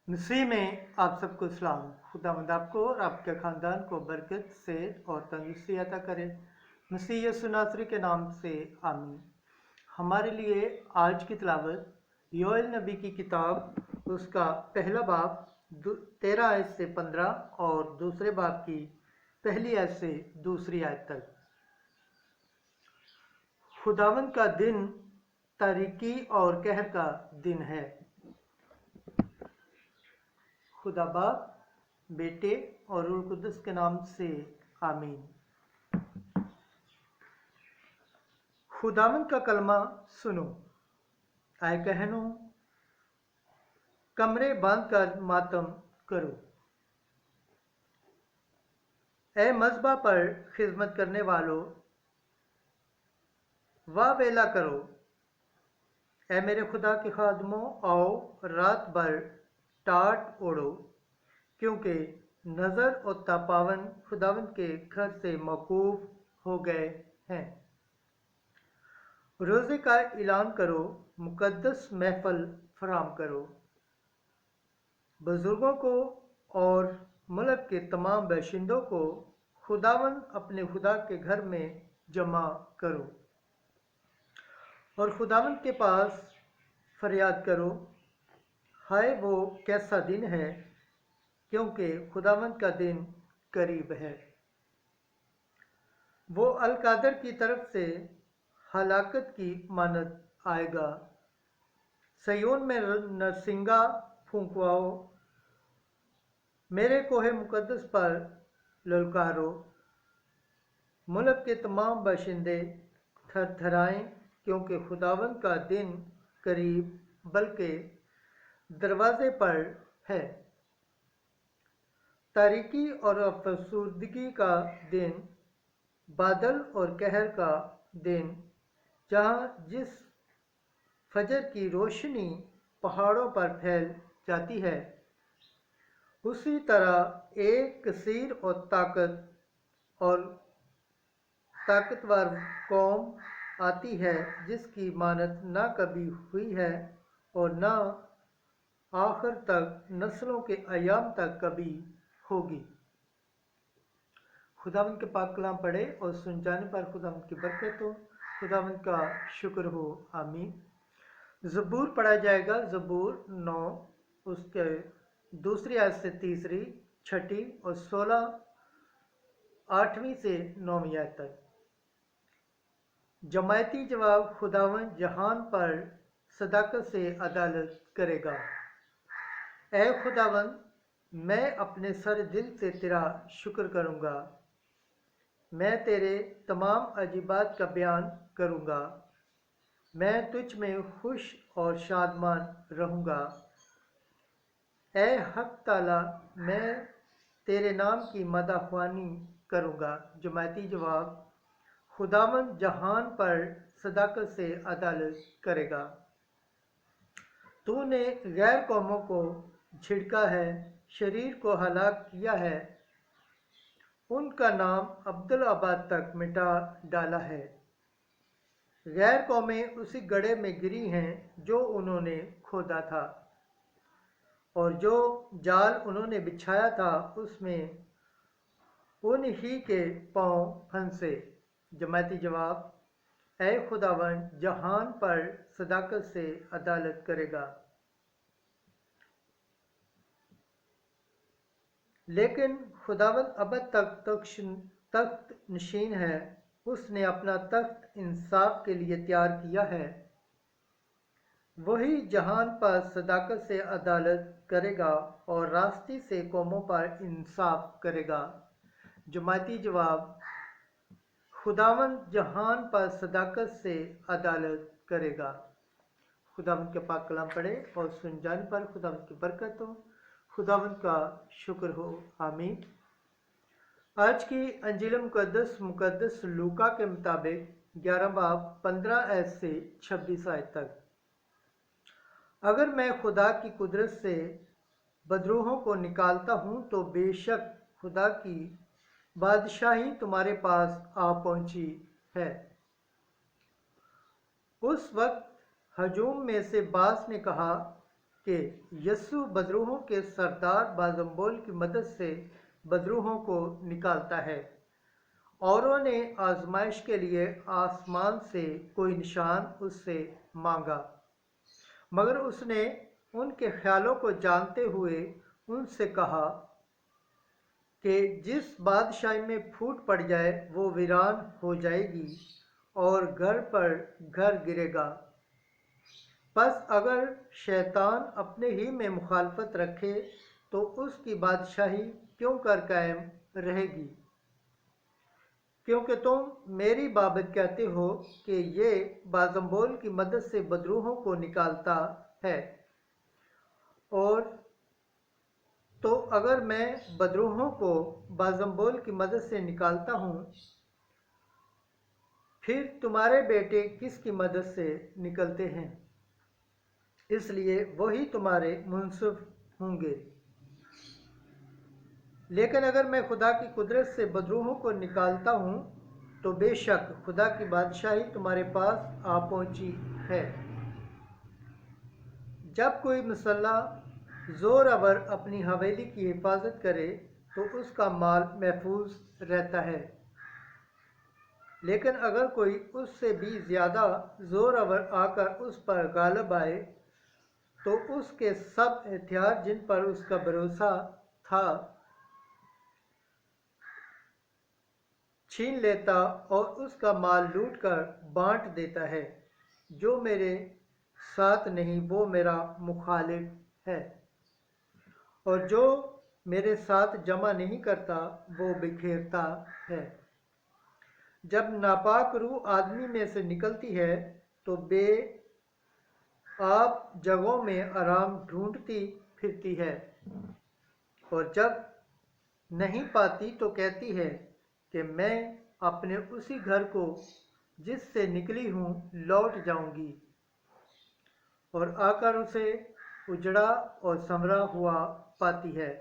مسیح میں آپ سب کو سلام۔ خداوند آپ کو اور آپ کے خاندان کو برکت، صحت اور تندرستی عطا کرے۔ مسیح یسوع ناصری کے نام سے آمین۔ ہمارے لیے آج کی تلاوت یوئیل نبی کی کتاب، اس کا پہلا باب 13 آیت سے 15 اور دوسرے باب کی پہلی آیت سے دوسری آیت تک۔ خداوند کا دن تاریکی اور قہر کا دن ہے۔ خدا باپ، بیٹے اور روح القدس کے نام سے آمین۔ خداوند کا کلمہ سنو، اے کہنوں کمرے باندھ کر ماتم کرو، اے مذبح پر خدمت کرنے والو واہ ویلا کرو۔ اے میرے خدا کے خادموں، آؤ رات بھر ٹاٹ اوڑو، کیونکہ نظر اور تاپاون خداوند کے گھر سے موقوف ہو گئے ہیں۔ روزے کا اعلان کرو، مقدس محفل فراہم کرو، بزرگوں کو اور ملک کے تمام باشندوں کو خداوند اپنے خدا کے گھر میں جمع کرو، اور خداوند کے پاس فریاد کرو۔ ہائے وہ کیسا دن ہے، کیونکہ خداوند کا دن قریب ہے۔ وہ القادر کی طرف سے ہلاکت کی مانند آئے گا۔ سیون میں نرسنگا پھونکواؤ، میرے کوہ مقدس پر للکارو۔ ملک کے تمام باشندے تھر تھرائیں، کیونکہ خداوند کا دن قریب بلکہ دروازے پر ہے۔ تاریکی اور افسردگی کا دن، بادل اور قہر کا دن، جہاں جس فجر کی روشنی پہاڑوں پر پھیل جاتی ہے، اسی طرح ایک کثیر اور طاقتور قوم آتی ہے، جس کی مانند نہ کبھی ہوئی ہے اور نہ آخر تک نسلوں کے ایام تک کبھی ہوگی۔ خداوند کے پاک کلام پڑھے اور سن جانے پر خداوند کی برکت ہو، خداوند کا شکر ہو، آمین۔ زبور پڑھا جائے گا، زبور 9، اس کے دوسری آیت سے تیسری، چھٹی اور 16، 8ویں سے 9ویں آیت تک۔ جماعتی جواب، خداوند جہان پر صداقت سے عدالت کرے گا۔ اے خداوند، میں اپنے سارے دل سے تیرا شکر کروں گا، میں تیرے تمام عجائبات کا بیان کروں گا، میں تجھ میں خوش اور شادمان رہوں گا۔ اے حق تعالی، میں تیرے نام کی مدح خوانی کروں گا۔ جماعتی جواب، خداوند جہان پر صداقت سے عدالت کرے گا۔ تو نے غیر قوموں کو جھڑکا ہے، شریر کو ہلاک کیا ہے، ان کا نام ابدالآباد تک مٹا ڈالا ہے۔ غیر قومیں اسی گڑھے میں گری ہیں جو انہوں نے کھودا تھا، اور جو جال انہوں نے بچھایا تھا اس میں انہی کے پاؤں پھنسے۔ جماعتی جواب، اے خداوند جہان پر صداقت سے عدالت کرے گا۔ لیکن خداوند ابد تک تخت نشین ہے، اس نے اپنا تخت انصاف کے لیے تیار کیا ہے۔ وہی جہان پر صداقت سے عدالت کرے گا اور راستی سے قوموں پر انصاف کرے گا۔ جماعتی جواب، خداوند جہان پر صداقت سے عدالت کرے گا۔ خداوند کے پاک کلام پڑھے اور سن جانے پر خداوند کی برکت ہو، خداوند کا شکر ہو، آمین۔ آج کی انجیل مقدس لوکا کے مطابق 11 باب 15 آیت سے 26 آیت تک۔ اگر میں خدا کی قدرت سے بدروحوں کو نکالتا ہوں تو بے شک خدا کی بادشاہی تمہارے پاس آ پہنچی ہے۔ اس وقت ہجوم میں سے بعض نے کہا کہ یسوع بدروحوں کے سردار بازمبول کی مدد سے بدروحوں کو نکالتا ہے۔ اوروں نے آزمائش کے لیے آسمان سے کوئی نشان اس سے مانگا، مگر اس نے ان کے خیالوں کو جانتے ہوئے ان سے کہا کہ جس بادشاہی میں پھوٹ پڑ جائے وہ ویران ہو جائے گی اور گھر پر گھر گرے گا۔ پس اگر شیطان اپنے ہی میں مخالفت رکھے تو اس کی بادشاہی کیوں کر قائم رہے گی؟ کیونکہ تم میری بابت کہتے ہو کہ یہ بازمبول کی مدد سے بدروحوں کو نکالتا ہے، اور تو اگر میں بدروحوں کو بازمبول کی مدد سے نکالتا ہوں، پھر تمہارے بیٹے کس کی مدد سے نکلتے ہیں؟ اس لیے وہی تمہارے منصف ہوں گے۔ لیکن اگر میں خدا کی قدرت سے بدروحوں کو نکالتا ہوں تو بے شک خدا کی بادشاہی تمہارے پاس آ پہنچی ہے۔ جب کوئی مسلح زور آور اپنی حویلی کی حفاظت کرے تو اس کا مال محفوظ رہتا ہے، لیکن اگر کوئی اس سے بھی زیادہ زور آور آ کر اس پر غالب آئے تو اس کے سب ہتھیار جن پر اس کا بھروسہ تھا چھین لیتا اور اس کا مال لوٹ کر بانٹ دیتا ہے۔ جو میرے ساتھ نہیں وہ میرا مخالف ہے، اور جو میرے ساتھ جمع نہیں کرتا وہ بکھیرتا ہے۔ جب ناپاک روح آدمی میں سے نکلتی ہے تو بے آب جگہوں میں آرام ڈھونڈتی پھرتی ہے، اور جب نہیں پاتی تو کہتی ہے کہ میں اپنے اسی گھر کو جس سے نکلی ہوں لوٹ جاؤں گی، اور آ کر اسے اجڑا اور سنورا ہوا پاتی ہے۔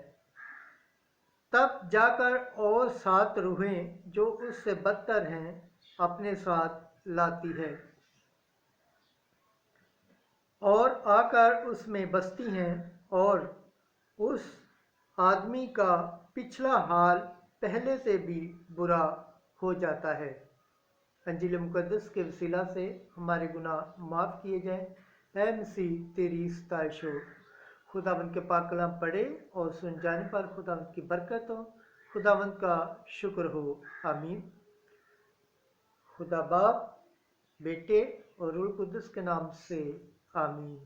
تب جا کر اور 7 روحیں جو اس سے بدتر ہیں اپنے ساتھ لاتی ہے، اور آ کر اس میں بستی ہیں، اور اس آدمی کا پچھلا حال پہلے سے بھی برا ہو جاتا ہے۔ انجیل مقدس کے وسیلہ سے ہمارے گناہ معاف کیے جائیں۔ اے مسیح تیری ستائش ہو۔ خداوند کے پاک کلام پڑھے اور سن جانے پر خداوند کی برکت ہو، خداوند کا شکر ہو۔ آمین۔ خدا باپ، بیٹے اور روح القدس کے نام سے آمین۔